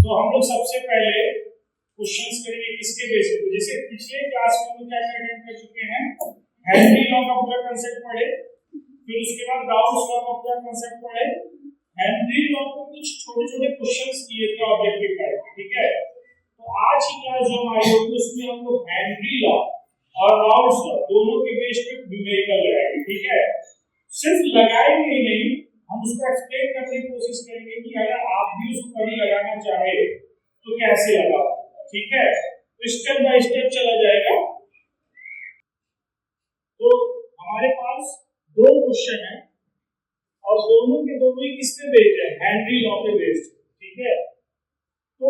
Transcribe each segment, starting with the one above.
तो हम लोग सबसे पहले क्वेश्चंस करेंगे किसके बेसिस पे, जैसे पिछले क्लास में हम लोग क्या अटेंड कर चुके हैं, हेनरी लॉ का पूरा कांसेप्ट पढ़े, फिर उसके बाद गाउस लॉ का पूरा कांसेप्ट पढ़े, हेनरी लॉ को कुछ छोटे-छोटे क्वेश्चंस किए थे ऑब्जेक्टिव टाइप, ठीक है। तो आज की क्लास जो हमारी होगी उसमें हम लोग हेनरी लॉ और गाउस लॉ दोनों के बेस पे न्यूमेरिकल लगाएंगे, ठीक है। सिर्फ लगाएंगे ही नहीं, हम उसको एक्सप्लेन करने की कोशिश करेंगे कि अगर आप भी उसको कभी लगाना चाहे तो कैसे लगाओ, ठीक है। तो स्टेप बाय स्टेप चला जाएगा। तो हमारे पास दो क्वेश्चन है और दोनों के दोनों ही किस पे बेस्ड है, हेनरी लॉ पे बेस्ड, ठीक है। तो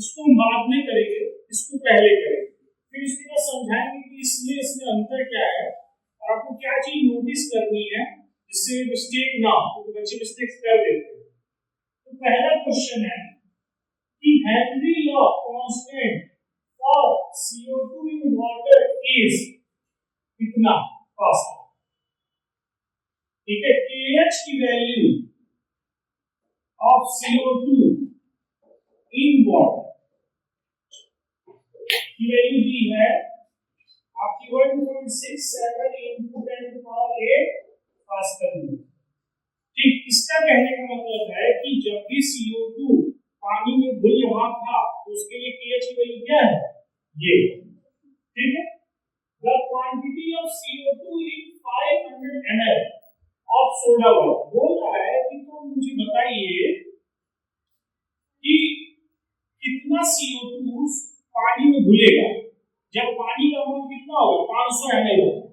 इसको हम बाद में करेंगे, इसको पहले करेंगे, फिर इसके बाद समझाएंगे कि इसमें अंतर क्या है और आपको क्या चीज नोटिस करनी है जिससे मिस्टेक ना हो, क्योंकि बच्चे मिस्टेक्स कर देते हैं। तो पहला क्वेश्चन है कि Henry law constant for CO2 in water is कितना पास्कल, ठीक है। KH की value of CO2 in water की वैल्यू दी है आपकी 1.67 into 10⁸ पास्कल। ठीक, इसका कहने का मतलब है कि जब भी CO2 पानी में घुल रहा था तो उसके लिए KH की वैल्यू क्या है, ये, ठीक है। The quantity of CO2 in 500 ml of soda water, बोल रहा है कि तो मुझे बताइए कि कितना CO2 पानी में घुलेगा जब पानी का अमाउंट कितना होगा, 500 ml होगा।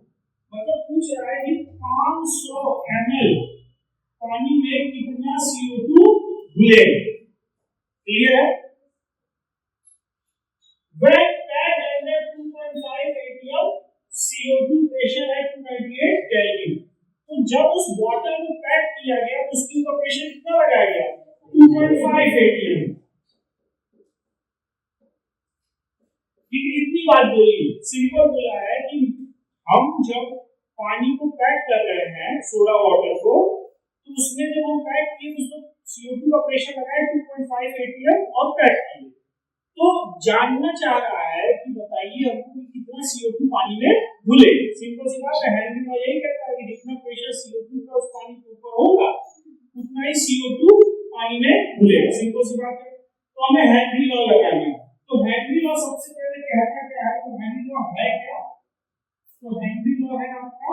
मतलब पूछ रहा है कि 500 ml पानी में कितना CO2 घुलेगा, क्लियर है। When packed under 2.5 atm CO2 pressure है 298 केल्विन, तो जब उस बॉटल को पैक किया गया तो उसके ऊपर प्रेशर कितना लगाया गया, 2.5 atm। ठीक है, इतनी बात बोली, सिंपल बोला है कि हम जब पानी को पैक कर रहे हैं सोडा वाटर को, तो उसमें जब हम पैक किए तो उसमें CO2 का प्रेशर लगाया 2.5 atm और पैक किए। तो जानना चाह रहा है कि बताइए हमको कि कितना CO2 पानी में घुले। सिंपल सी बात है, हेनरी लॉ यही कहता है कि जितना प्रेशर CO2 का उस पानी के ऊपर होगा उतना ही CO2 पानी में घुलेगा, सिंपल सी बात है। तो हमें हेनरी लॉ लगाना है। तो हेनरी लॉ सबसे पहले कहता क्या है, तो हेनरी लॉ है क्या, तो हेनरी लॉ है आपका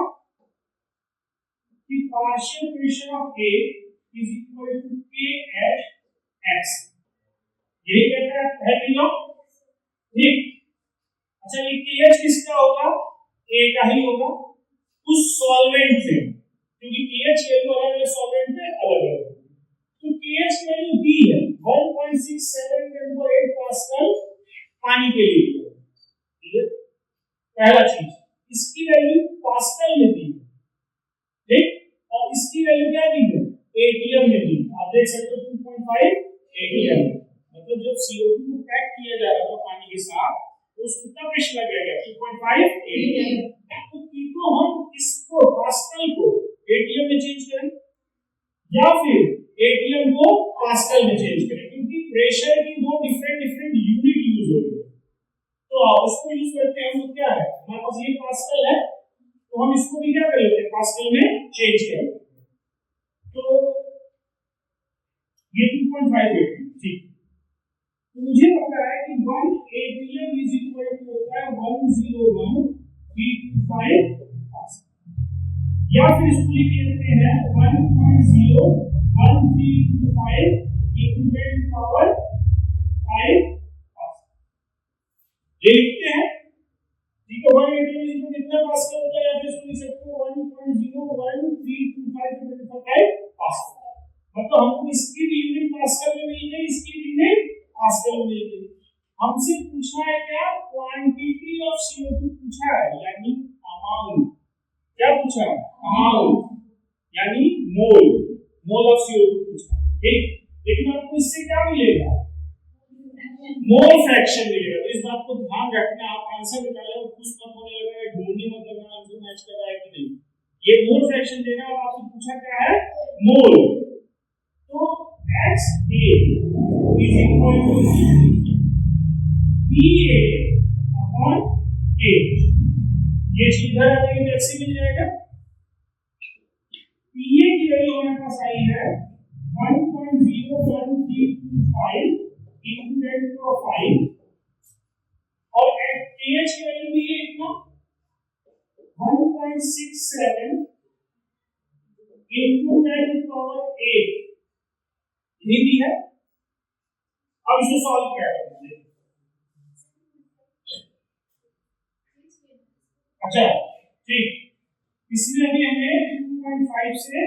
कि partial pressure of A is equal to KH, यही कहता है हेनरी लॉ, ठीक। अच्छा, ये KH किसका होगा, A का ही होगा उस सॉल्वेंट से, क्योंकि KH वैल्यू अलग-अलग सॉल्वेंट में अलग-अलग। तो KH वैल्यू दी है 1.67 10⁸ पास्कल पानी के लिए, ठीक। पहला चीज, इसकी वैल्यू पास्कल में दी है, ठीक, और इसकी वैल्यू क्या दी है, एटीएम में दी। आप देख सकते हो 2.5 एटीएम, मतलब जब CO2 को पैक किया जा रहा था पानी के साथ तो उसको कितना प्रेशर लगाया गया, 2.5 एटीएम। तो कितो हम इसको पास्कल को एटीएम में चेंज करें या फिर एटीएम को पास्कल में चेंज करें, क्योंकि प्रेशर की दो डिफरेंट यूनिट यूज हो रही है। तो आप इसको यूज करते हैं, हम क्या है, हमारे पास ये पास्कल है तो हम इसको भी क्या कर लेते हैं, पास्कल में चेंज कर लेते हैं। तो ये 2.5 एटीएम, ठीक। तो मुझे पता है कि 1 एटीएम इज इक्वल टू होता है 101.325 पास्कल, या फिर इसको लिख लेते हैं 1.01325 into 10⁵ पास्कल, ये लिखते हैं, ठीक है। 1 एटीएम इज कितना पास्कल होता है, या फिर इसको लिख सकते हो 1.01325 into 10⁵ पास्कल। मतलब हमको इसकी भी यूनिट पास्कल में मिल गई, इसकी यूनिट पास्कल में मिल गई। हमसे पूछा है क्या, क्वांटिटी ऑफ CO2 पूछा है, यानी अमाउंट। क्या पूछा है, अमाउंट यानी मोल ऑफ CO2 पूछा है, ठीक। लेकिन आपको इससे क्या मिलेगा, मोल फ्रैक्शन मिलेगा। तो इस बात को ध्यान रखना, आप आंसर निकाले और खुश मत होने लगे, ढूंढने मत लगना आंसर मैच कर रहा है कि नहीं। ये मोल फ्रैक्शन देना है और आपसे पूछा क्या है, मोल। तो XA is equal to PA upon K। ये इधर आ जाएगी तो x मिल जाएगा। PA की वैल्यू हमारे पास आई है 1.01325 into 10 to the 5 और KH की वैल्यू दी है इतना 1.67 into 10 to the power 8 ये दी है। अब इसको सॉल्व क्या करेंगे? अच्छा ठीक, इसमें अभी हमें 2.5 से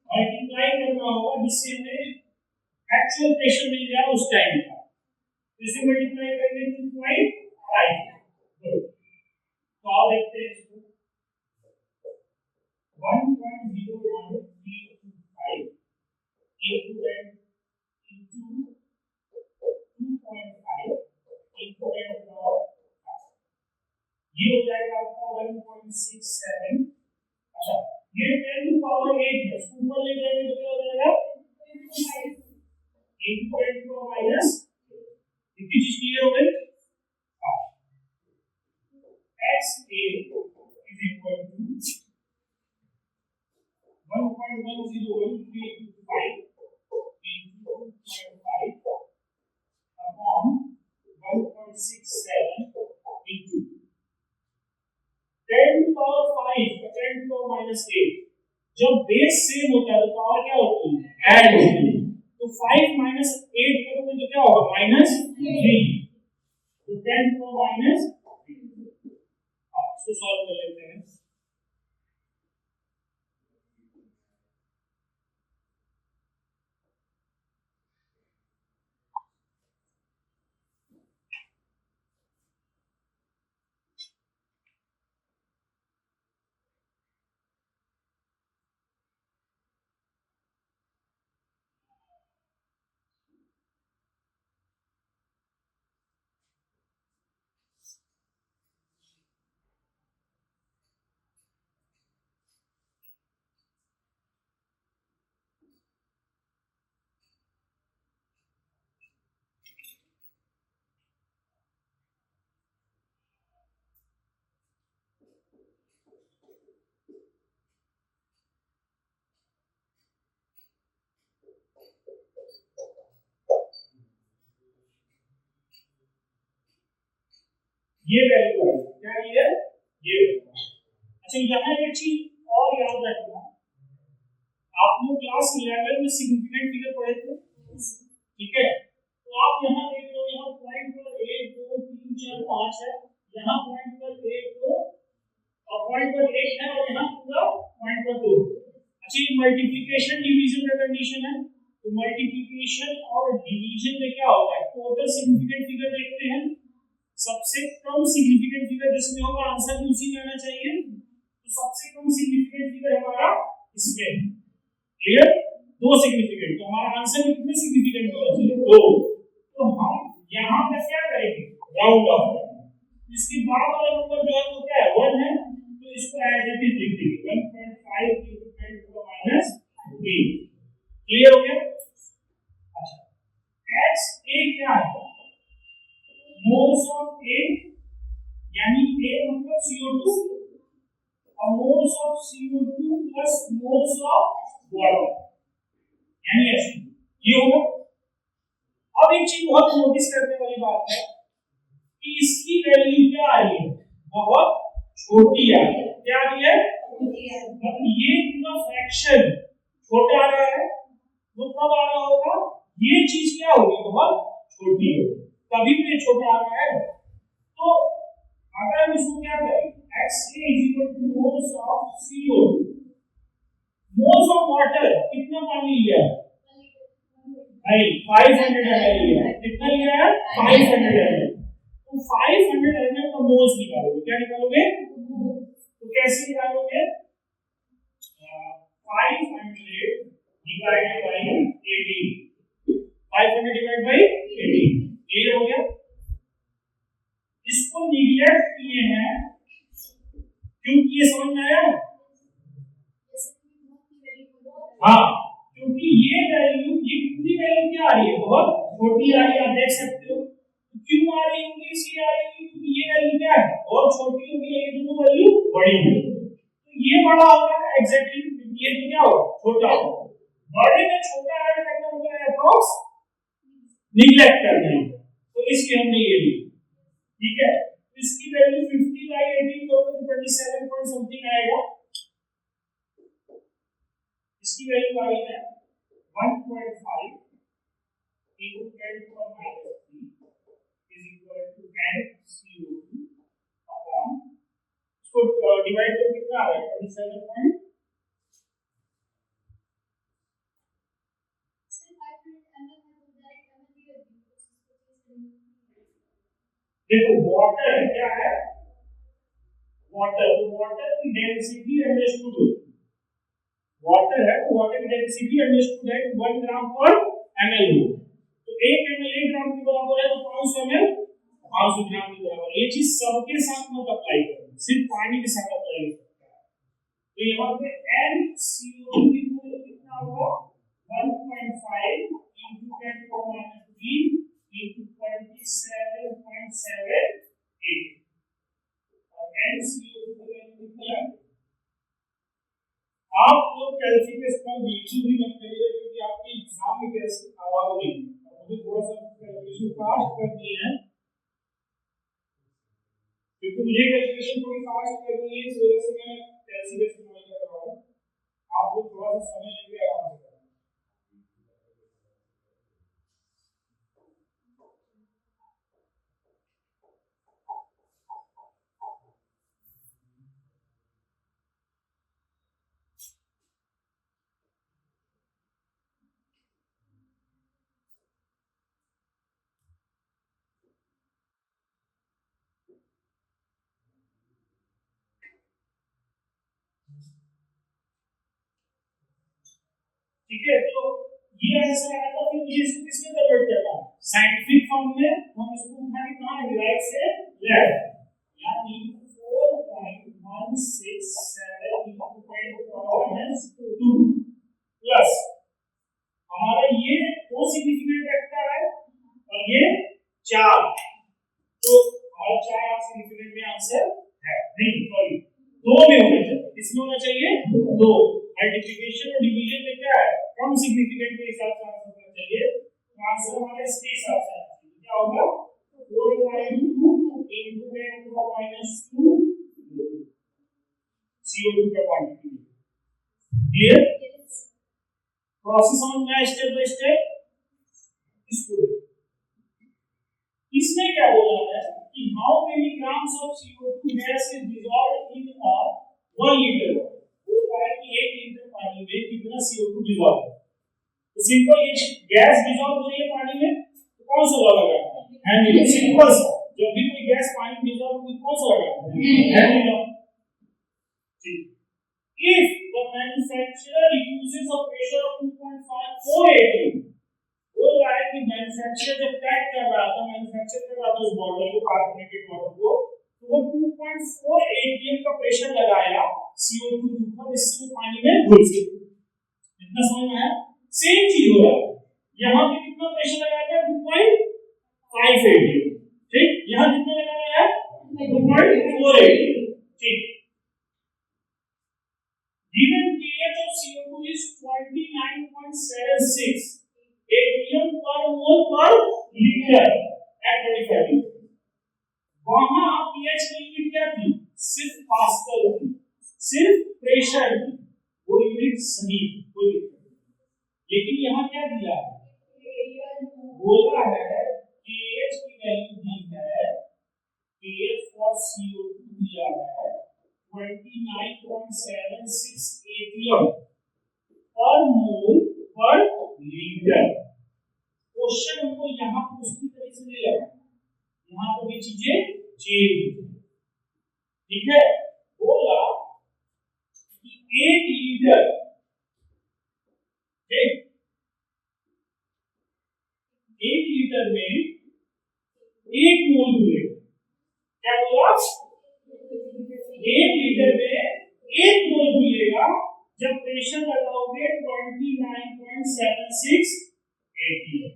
मल्टीप्लाई करना होगा जिससे हमें एक्चुअल प्रेशर मिल जाए उस टाइम का। इसे मल्टीप्लाई करेंगे 2.5। तो आओ देखते हैं इसको 1.01325 into 10 into 2.5 into 10 to the power 5 ये हो जाएगा आपका 1.67। अच्छा ये 10 to the power 8 है, इसको ऊपर ले जाएंगे तो क्या हो जाएगा into 10 to the power minus। इतनी चीज क्लियर हो गई। XA is equal to 1.10135 into 2.5 upon 1.67 into 10 to the power 5 और 10 to the power minus 8। जब बेस सेम होता है तो पावर क्या होती है? ऐड होती है। तो 5 minus 8 करोगे तो क्या होगा? -3। तो 10 to the power minus 3। अब इसको सॉल्व कर लेते हैं। ये वैल्यू है क्या? ये अच्छा यहाँ एक चीज और याद रखना, आप लोग क्लास 11 में सिग्निफिकेंट फिगर पढ़े थे, ठीक है? तो आप यहाँ देख लो, यहाँ पॉइंट पर 1 2 3 4 5 है, यहाँ पॉइंट पर 1 2 और पॉइंट पर 1 है और यहाँ पूरा पॉइंट पर 2। अच्छा ये मल्टीप्लिकेशन डिवीजन का कंडीशन है, तो मल्टीप्लिकेशन और डिवीजन में क्या होता है? टोटल सिग्निफिकेंट फिगर देखते हैं, सबसे कम सिग्निफिकेंट फिगर जिसमें होगा आंसर भी उसी में आना चाहिए। तो सबसे कम सिग्निफिकेंट फिगर हमारा इसमें, क्लियर? 2 सिग्निफिकेंट, तो हमारा आंसर में कितने सिग्निफिकेंट होना चाहिए? 2। तो हम यहाँ पे क्या करेंगे? Round of. इसके बाद वाला नंबर जो है वो क्या है? 1 है, तो इसको एज इट इज लिख देंगे 1.5 into 10 to the minus 3। Clear हो गया? अच्छा x a क्या है? मोल्स ऑफ A यानी A मतलब CO2 और moles of CO2 plus moles of water यानी H2। ये होगा। अब एक चीज बहुत नोटिस करने वाली बात है कि इसकी वैल्यू क्या आ रही है? बहुत छोटी आ रही है। क्या आ रही है? मतलब ये पूरा फ्रैक्शन छोटा आ रहा है, वो कब आ रहा होगा? ये चीज क्या होगी? बहुत छोटी होगी, तभी तो ये छोटा आ रहा है। तो अगर हम इसको क्या करें? XA is equal to moles of CO2, moles of water कितना पानी लिया है भाई? 500 ml लिया है। कितना लिया है? 500 ml। तो 500 ml का मोल्स निकालोगे, क्या निकालोगे? तो कैसे निकालोगे? 500 divided by 18, 500 divided by 18। Clear हो गया? इसको निगलेक्ट किए हैं क्योंकि ये समझ में आया? हाँ, क्योंकि ये वैल्यू, ये पूरी वैल्यू क्या आ रही है? बहुत छोटी आ रही, आप देख सकते हो। क्यों आ रही होगी, सी आ रही होगी, क्योंकि ये वैल्यू क्या है और छोटी होगी, ये दोनों वैल्यू बड़ी होगी। तो ये बड़ा होगा एग्जैक्टली, ये तो क्या होगा छोटा होगा। बड़े में छोटा ऐड करना मतलब है अप्रॉक्स निगलेक्ट करना है, तो इसलिए हमने ये ली। ठीक है, इसकी वैल्यू 50/18 करोगे तो 27 पॉइंट समथिंग आएगा। इसकी वैल्यू आई है 1.5 into 10 to the minus 3 is equal to 10 CO2 upon, इसको डिवाइड करो कितना आ रहा है 27 पॉइंट। देखो वाटर है, क्या है वाटर, तो वाटर की डेंसिटी अंडरस्टूड होती है, वाटर है तो वाटर की डेंसिटी अंडरस्टूड है 1 ग्राम पर ml हो, तो 1 ml 1 ग्राम के बराबर है, तो 500 ml 500 ग्राम के बराबर। ये चीज सबके साथ मत अप्लाई करो, सिर्फ पानी के साथ अप्लाई कर सकते हैं। तो यहाँ पे NCO की वैल्यू कितना होगा 1.5 into 10 to the minus 3 into 27.78 और NCO की वैल्यू कितनी है। आप लोग कैलकुलेशन में बिल्कुल भी मत करिए, क्योंकि आपके एग्जाम में कैसे आवाज नहीं है, मुझे थोड़ा सा कैलकुलेशन फास्ट करनी है, क्योंकि मुझे कैलकुलेशन थोड़ी फास्ट करनी है, इस वजह से मैं कैलकुलेशन में कर रहा हूँ। आप लोग थोड़ा सा समय लेके आराम से करें। ठीक है, तो ये आंसर आया था, फिर मुझे इसको किसमें कन्वर्ट करना है साइंटिफिक फॉर्म में। हम इसको उठा के कहां है राइट से लेफ्ट, यानी 4.167 into 10 to the minus 2 plus हमारा ये 2 सिग्निफिकेंट रखता है और ये 4, तो हमारा 4 सिग्निफिकेंट में आंसर है, नहीं सॉरी 2 में होना चाहिए, किसमें होना चाहिए 2। मल्टीप्लिकेशन और डिवीजन में क्या है कम सिग्निफिकेंट के हिसाब से आंसर होना चाहिए, तो आंसर हमारा इसके हिसाब से क्या होगा 4/2 into 10 to the minus 2 CO2 का क्वांटिटी। क्लियर, प्रोसेस ऑन है स्टेप बाय स्टेप। इसको इसमें क्या बोला है कि how many grams of CO2 gas is dissolved in a 1 litre water, वो है कि 1 लीटर पानी में कितना CO2 डिसॉल्व है। तो सिंपल, ये गैस डिसॉल्व हो रही है पानी में तो कौन सा लॉ लगाना है हेनरी, सिंपल सा, जब भी कोई गैस पानी में डिसॉल्व होती है कौन सा लगाना है हेनरी लॉ। ठीक, if the manufacturer uses a pressure of 2.54 atm, बोल रहा है कि मैन्युफैक्चरर जब पैक कर रहा था, मैन्युफैक्चर कर रहा था उस बॉटल को, कार्बोनेटेड वाटर को, तो वो 2.4 atm का प्रेशर लगाया CO2 के ऊपर, इससे वो पानी में घुल गया। इतना समझ में आया। सेम चीज हो रहा है यहाँ पे, कितना प्रेशर लगाया था 2.5 atm, ठीक, यहाँ कितना लगाया है 2.4 atm, ठीक। Given pH of CO2 is 29.76 atm per mole per liter at 25 degree, वहां pH की यूनिट क्या थी सिर्फ पास्कल थी, सिर्फ प्रेशर थी, वो यूनिट सही कोई दिक्कत नहीं। लेकिन यहाँ क्या दिया है, बोला है pH की वैल्यू दी है, pH फॉर CO2 दिया है 29.76 atm per mole per liter। Question हमको यहाँ पर उसकी तरह से नहीं लगा, यहाँ पर ये चीजें चेंज, ठीक है। बोला कि 1 लीटर, ठीक, 1 लीटर में 1 मोल मिलेगा। क्या बोला 1 लीटर में 1 मोल मिलेगा जब प्रेशर लगाओगे 29.76 atm।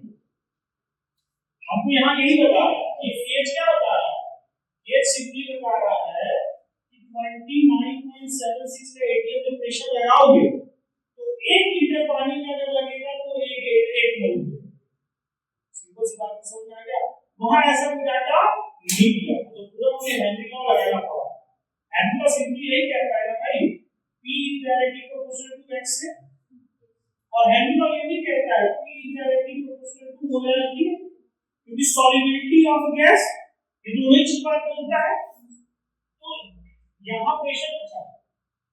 हमको यहाँ यही बता रहा है, ये एज क्या बता रहा है, एज सिंपली बता रहा है कि 29.76 का एटीएम जब प्रेशर लगाओगे तो 1 लीटर पानी में अगर लगेगा तो एक मोल। सिंपल सी बात समझ में आ गया। वहां ऐसा कोई डाटा नहीं दिया तो पूरा मुझे हेनरी लॉ लगाना पड़ा। हेनरी लॉ सिंपली यही कहता है ना भाई, P is directly proportional to x से, और हेनरी लॉ ये भी कहता है P is directly proportional to molarity, क्योंकि solubility of gas ये दोनों ही चीज बात बोलता है। तो यहाँ प्रेशर अच्छा है।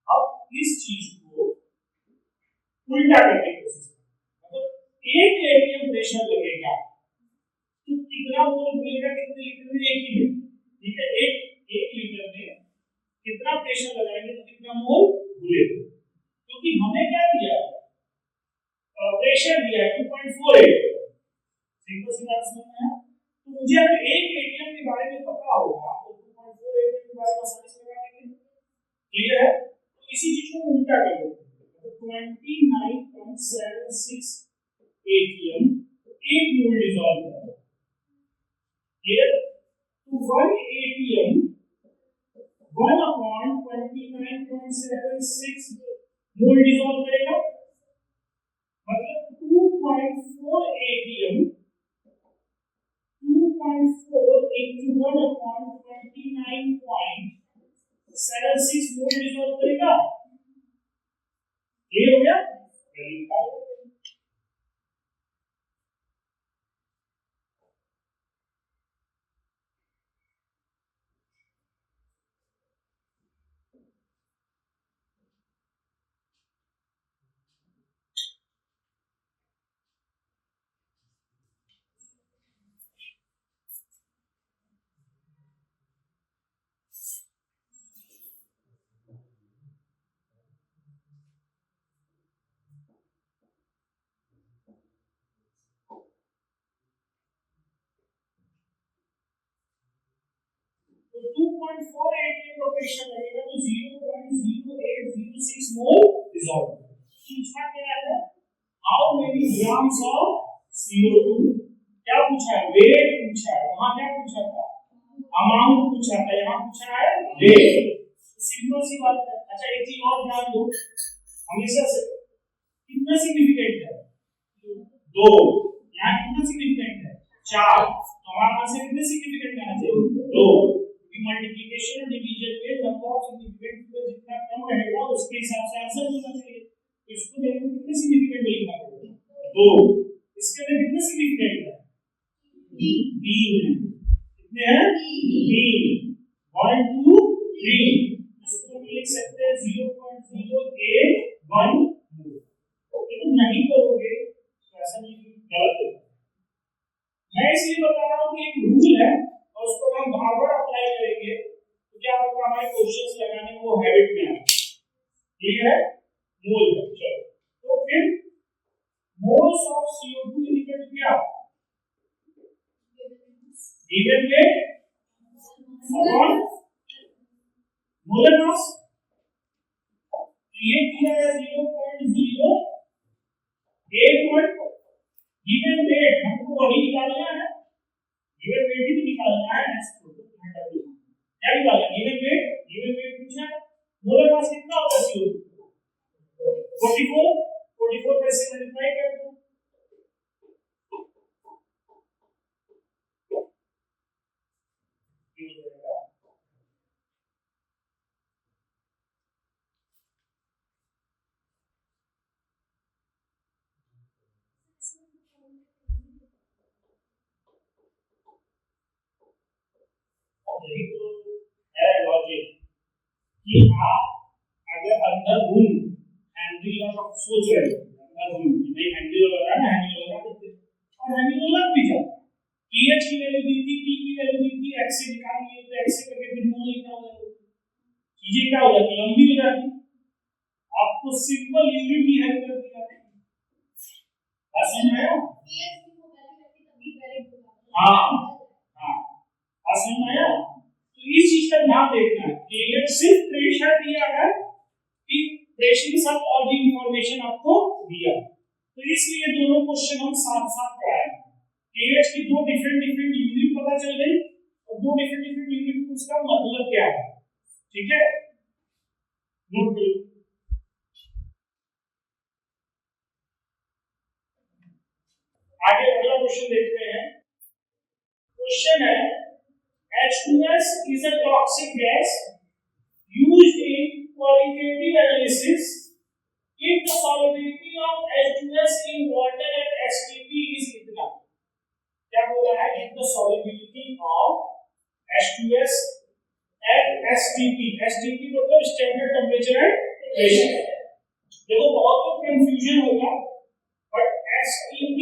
अब इस चीज को उल्टा करने की कोशिश करें, मतलब एक एटीएम प्रेशर लगेगा तो कितना मोल मिलेगा, कितने लीटर में, एक ही में, ठीक है, एक लीटर में कितना प्रेशर लगाएंगे तो कितना मोल मिलेगा, क्योंकि हमें क्या दिया प्रेशर दिया है 2.48। सिंपल सी बात समझ में है। तो मुझे अगर एक एटीएम के बारे में पता होगा तो 2.48 के बारे में आसानी से लगा लेंगे, क्लियर है। तो इसी चीज को उल्टा कर देते हैं, 29.76 एटीएम एक मोल डिसॉल्व करता है, क्लियर। तो 1 एटीएम 1/29.76 मोल डिसॉल्व करेगा, मतलब 2.4 एटीएम 2.4 into 1/29.76 मोल डिसॉल्व करेगा। क्लियर हो गया। तो 2.4 एटीएम का प्रेशर लगेगा तो 0.0806 मोल डिसॉल्व। पूछा क्या है, how many grams of CO2, क्या पूछा है, वेट पूछा है। वहां क्या पूछा था, अमाउंट पूछा था, यहाँ पूछा है वेट। सिंपल सी बात है। अच्छा एक चीज और ध्यान दो, हमेशा से कितना सिग्निफिकेंट है, 2, यहाँ कितना सिग्निफिकेंट है, 4, तो हमारा आंसर कितने सिग्निफिकेंट आना चाहिए, 2। मल्टीप्लिकेशन और डिवीजन में नंबर ऑफ सिग्निफिकेंट जितना कम रहेगा उसके हिसाब से आंसर होना चाहिए। तो इसको देखो कितने सिग्निफिकेंट लिखना पड़ेगा, 2। इसके अंदर कितने सिग्निफिकेंट है, 3 है। कितने हैं, 3, 1 2 3। इसको हम लिख सकते हैं 0.081 मोल। तो नहीं करोगे तो ऐसा नहीं, गलत है। मैं इसलिए बता रहा हूं कि एक रूल है और उसको हम बार बार अप्लाई करेंगे तो क्या होगा, हमारे क्वेश्चंस लगाने में वो हैबिट में आए। ठीक है, मोल है। चलो तो फिर moles of CO2 equal to क्या, given weight upon molar mass. ये किया है 0.081। गिवन वेट हमको वही निकालना है, गिवन वेट ही निकालना है। क्या निकालना, गिवन वेट पूछा। मोलर मास कितना होगा CO2, 44 पे से मल्टीप्लाई कर दो। यही तो है लॉजिक कि आप अगर अंदर रूम हेनरी लॉ का सोच रहे हो, अंदर रूम कि भाई हेनरी लॉ लगा ना, हेनरी लॉ लगा देते और हेनरी लॉ लग भी जाता। pH की वैल्यू दी थी, P की वैल्यू दी थी, x से निकाल लिए तो x से करके फिर मोल निकाल लो, चीजें क्या हो जाती, लंबी हो जाती। आपको सिंपल यूनिट ही हेल्प कर दिया। समझ में आया, हाँ हाँ समझ में आया। तो इस चीज का ध्यान देखना है कि ये सिर्फ प्रेशर दिया है कि प्रेशर के साथ और भी इंफॉर्मेशन आपको दिया, तो इसलिए दोनों क्वेश्चन हम साथ साथ कराएंगे। केएच की दो डिफरेंट डिफरेंट यूनिट पता चल गई और दो डिफरेंट डिफरेंट यूनिट को उसका मतलब क्या है, ठीक है, नोट करो। आगे अगला क्वेश्चन देखते हैं। क्वेश्चन है H2S is a toxic gas used in qualitative analysis if the solubility of H2S in water at STP is इतना। क्या बोला है, if the solubility of H2S at STP, STP मतलब स्टैंडर्ड टेम्परेचर एंड प्रेशर। देखो बहुत तो confusion होगा, but STP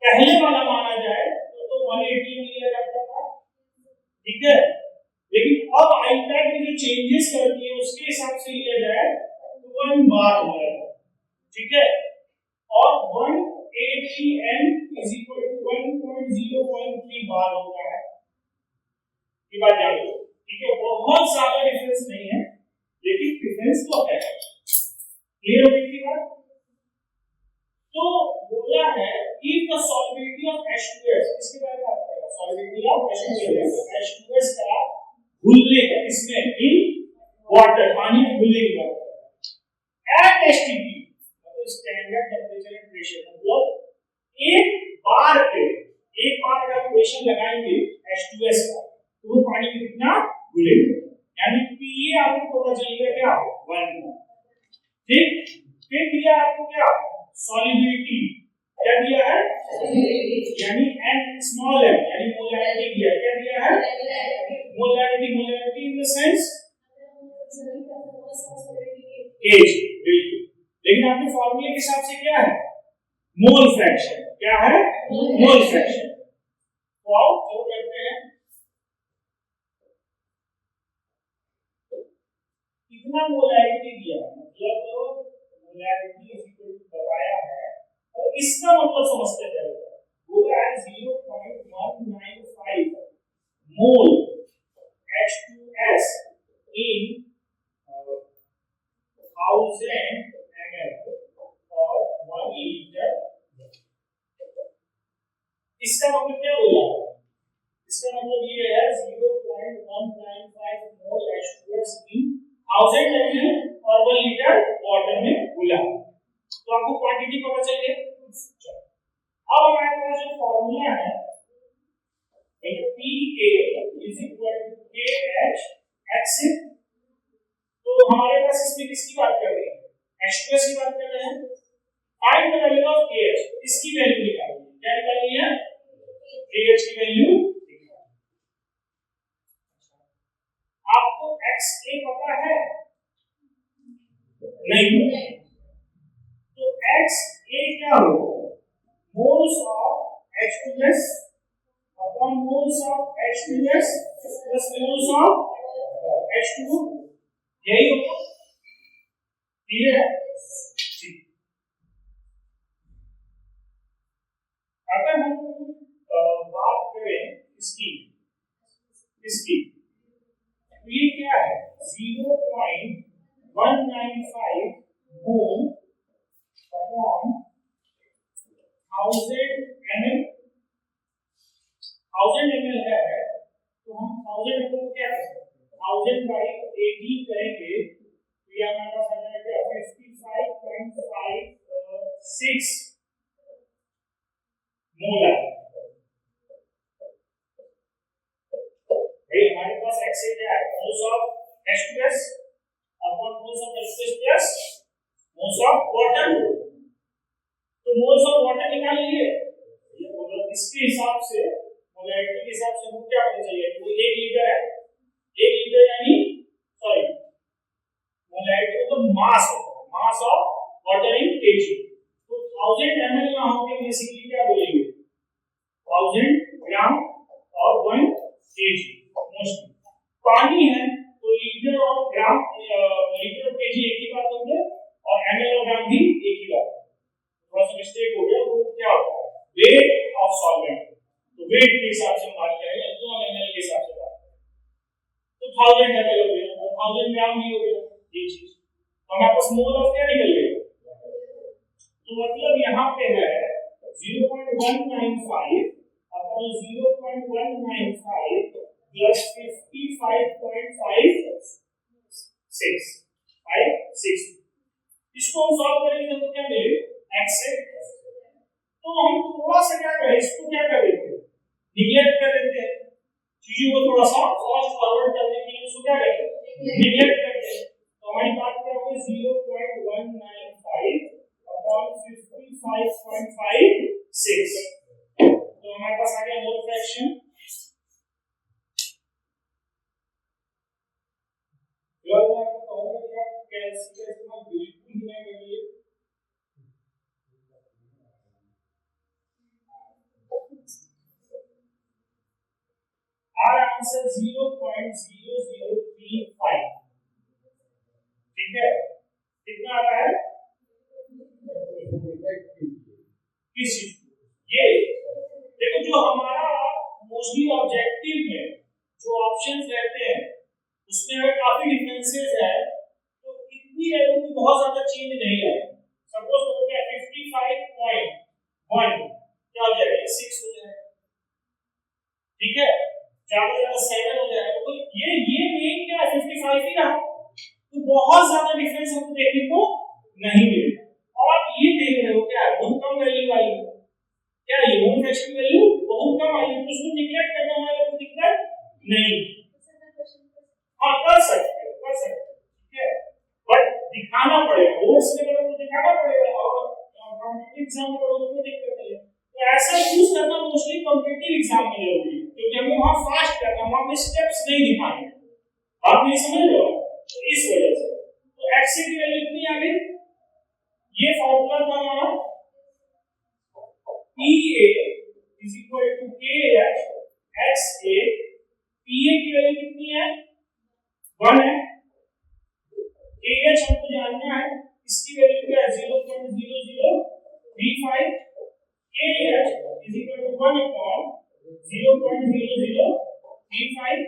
पहले वाला माना जाए तो 180 में लिया जाता था, ठीक है, लेकिन अब आईपैक में जो चेंजेस करती है उसके हिसाब से लिया जाए तो 1 बार हो जाएगा, ठीक है, और 180 n इज इक्वल टू 1.013 बार होता है, ये बात जान लो, ठीक है, बहुत ज्यादा डिफरेंस नहीं है लेकिन डिफरेंस तो है। क्लियर हो गई बात? तो बोला है if the solubility of H2S, इसके बारे में बात करेंगे, solubility of H2S, H2S का घुलने का, इसमें in water, पानी में घुलने की बात करें at STP मतलब स्टैंडर्ड टेम्परेचर एंड प्रेशर, मतलब एक बार अगर प्रेशर लगाएंगे H2S का तो वो पानी में कितना घुलेगा, यानी पीए आपको पता चलेगा क्या 1, ठीक, फिर दिया आपको क्या सॉलिबिलिटी, क्या दिया है यानी n स्मॉल है, यानी मोलैरिटी दिया है, क्या दिया है molarity, molarity in the sense as, बिल्कुल, लेकिन आपके फार्मूले के हिसाब से क्या है मोल फ्रैक्शन, क्या है मोल फ्रैक्शन। तो आओ जो करते हैं, कितना मोलैरिटी दिया है, मतलब मोलैरिटी इज इक्वल टू बताया है और इसका मतलब समझते हैं, बोला है 0.195 मोल H2S in 1000 ml और 1 लीटर, इसका मतलब क्या बोला है, इसका मतलब ये है 0.195 मोल H2S in 1000 ml और 1 लीटर वाटर में घुला, तो आपको क्वांटिटी पता चल गई। अब हमारे पास जो फार्मूला है PA is equal to KH X, तो हमारे पास इसमें किसकी बात कर रहे हैं, H2S की बात कर रहे हैं। Find the value of KH, इसकी वैल्यू निकालिए, क्या निकालनी है KH की वैल्यू। आपको XA पता है नहीं, तो XA क्या होगा moles of H2S upon moles of H2S plus moles of H2O, यही होगा, क्लियर है। अगर हम बात करें इसकी तो ये क्या है 0.195 मोल अपॉन 1000 ml, 1000 ml है तो हम 1000 ml को क्या कर सकते हैं 1000 बाई 18 करेंगे तो ये हमारे पास आ जाएगा 55.56 मोल है भाई। हमारे पास एक्स क्या है moles of H2S upon moles of H2S plus moles of water, तो मोल्स ऑफ वाटर निकाल लिए, ये बोला इसके हिसाब से मोलैरिटी के हिसाब से हमको क्या पता चलेगा कि वो 1 लीटर है, 1 लीटर यानी सॉरी मोलैरिटी मतलब मास होता है, mass of water in KG, तो 1000 ml ना होके बेसिकली क्या बोलेंगे 1000 ग्राम और 1 केजी, मोस्टली पानी है तो लीटर और ग्राम लीटर और केजी एक ही बात होंगे और ml और ग्राम भी एक ही बात, थोड़ा सा मिस्टेक हो गया, वो क्या होता है वेट ऑफ सॉल्वेंट, तो वेट के हिसाब से बात करेंगे तो हम ml के हिसाब से बात करेंगे, तो 1000 ml हो गया और 1000 ग्राम भी हो गया ये चीज, तो हमारे पास मोल ऑफ क्या निकल गया, तो मतलब यहाँ पे है 0.195 अपॉन 0.195 प्लस 55.56 इसको हम सॉल्व करेंगे तो क्या मिले x है। तो हम थोड़ा सा क्या करें, इसको क्या कर देते हैं, निगलेक्ट कर देते हैं चीजों को, थोड़ा सा फास्ट फॉरवर्ड करने के लिए इसको क्या करते हैं, निगलेक्ट करते हैं। तो हमारी बात क्या होगी 0.195 अपॉन 55.56। तो हमारे पास आ गया मोल फ्रैक्शन। कैल्शियम का इस्तेमाल बिल्कुल ही नहीं करिए। our आंसर 0.0035, ठीक है। कितना आ रहा है किस चीज को, ये देखो जो हमारा मोस्टली ऑब्जेक्टिव में जो ऑप्शंस रहते हैं उसमें अगर काफी डिफरेंसेस है तो इतनी वैल्यू में बहुत ज्यादा चेंज नहीं है। सपोज करो क्या 55.1 क्या हो जाएगा 6 हो जाएगा, ठीक है, ज्यादा ज्यादा 7 हो जाएगा। तो ये मेन क्या 55 ही रहा, तो बहुत ज्यादा डिफरेंस हमको देखने को नहीं मिलेगा। और आप ये देख रहे हो क्या बहुत कम वैल्यू आई है, क्या ये मोल फ्रैक्शन वैल्यू बहुत कम आई है, तो उसको निगलेक्ट करना हमारे को दिक्कत नहीं। हाँ कर सकते हो, ठीक है, बट दिखाना पड़ेगा, बोर्ड्स में करो तो दिखाना पड़ेगा और कॉम्पिटिटिव एग्जाम में करो तो कोई दिक्कत नहीं है। तो ऐसा चूज करना मोस्टली कॉम्पिटिटिव एग्जाम में जरूरी है, क्योंकि हमें वहां फास्ट करना, वहां पे स्टेप्स नहीं दिखाने, आप नहीं समझ रहे हो, तो इस वजह से। तो x की वैल्यू इतनी आ गई, ये फार्मूला था हमारा PA is equal to KH XA। PA की वैल्यू कितनी है 1 है, KH हमको जानना है, इसकी वैल्यू क्या है 0.0035, KH is equal to 1 upon 0.0035।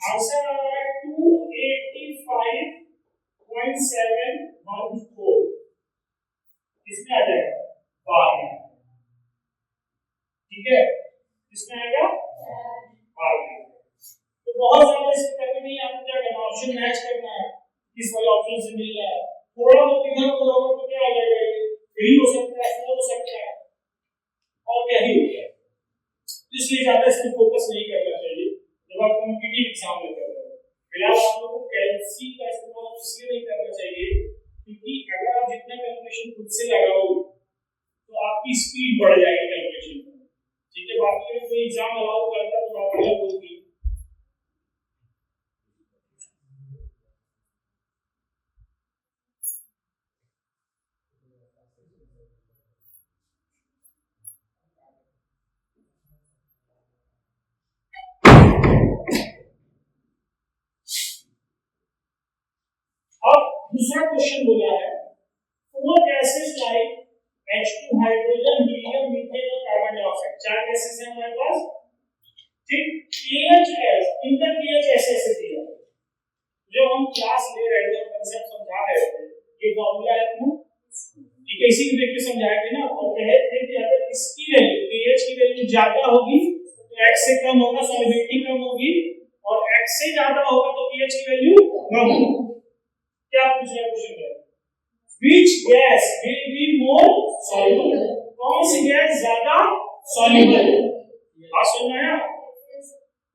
Answer आ रहा है 285.714, इसमें आ जाएगा 12, ठीक है, इसमें आएगा 12। तो बहुत ज्यादा इसमें करके नहीं, आपको क्या करना ऑप्शन मैच करना है, किस वाले ऑप्शन से मिल रहा है, थोड़ा बहुत इधर उधर होगा तो क्या हो जाएगा, ये 3 हो सकता है 4 हो सकता है और क्या ही हो जाएगा। इसलिए ज्यादा इस पे फोकस नहीं करना चाहिए जब आप कॉम्पिटिटिव एग्जाम में कर रहे हो। फिलहाल आप लोगों को कैलसी का इस्तेमाल इसलिए नहीं करना चाहिए क्योंकि अगर आप जितना कैलकुलेशन खुद से लगाओगे तो आपकी स्पीड बढ़ जाएगी कैलकुलेशन में, ठीक है। बाकी अगर कोई एग्जाम अलाउ करता तो बात अलग होगी। अब दूसरा क्वेश्चन बोला है 4 gases like H2 hydrogen helium methane और कार्बन डाइऑक्साइड, 4 गैसेस हैं हमारे पास, ठीक। pH गैस, इनका pH ऐसे दिया है, जो हम क्लास ले रहे थे कांसेप्ट समझा रहे थे, ये फार्मूला है ना, ठीक है, इसी को देख के समझाया थे ना। और कहे थे कि अगर इसकी वैल्यू pH की वैल्यू ज्यादा होगी तो x से कम होगा, सॉल्युबिलिटी कम होगी, और x से ज्यादा होगा तो pH की वैल्यू कम होगी। क्या पूछ रहा है क्वेश्चन में, which gas will be more soluble, कौन सी गैस ज्यादा सॉल्युबल है, बात सुन रहे हैं।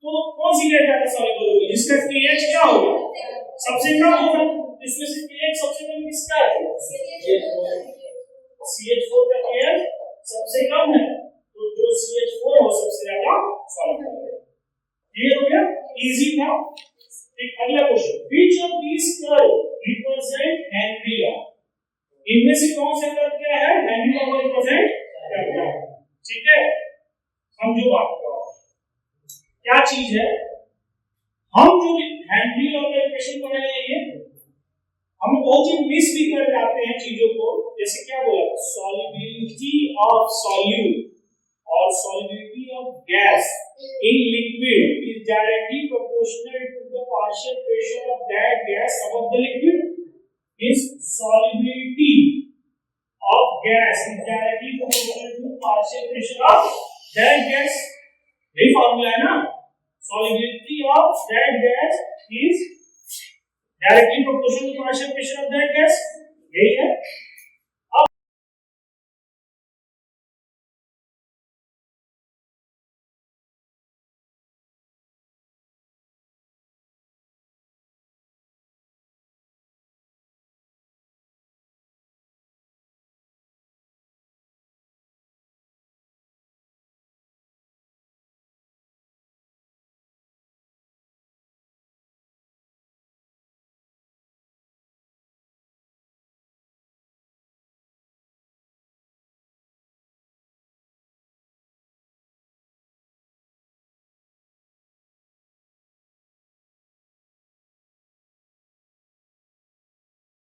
तो कौन सी गैस ज्यादा सॉल्युबल होगी, जिसका pH क्या होगा सबसे कम होगा, इसमें से pH सबसे कम किसका है CH4 का pH सबसे कम है, तो जो CH4 है वो सबसे ज्यादा सॉल्युबल है। क्लियर हो गया, इजी था। एक अगला question, which of these curve represent Henry law, इनमें से कौन सा कर्व क्या है हेनरी लॉ को रिप्रेजेंट करता है, ठीक है। समझो बात को, क्या चीज है, हम जो हेनरी लॉ का इक्वेशन पढ़ रहे हैं ये हम बहुत चीज मिस भी कर जाते हैं चीजों को, जैसे क्या बोला solubility of solute or solubility of gas in liquid is directly proportional to the partial pressure of that gas above the liquid. Is solubility of gas is directly proportional to partial pressure of that gas. यही formula है ना, solubility of that gas is directly proportional to partial pressure of that gas. यही है.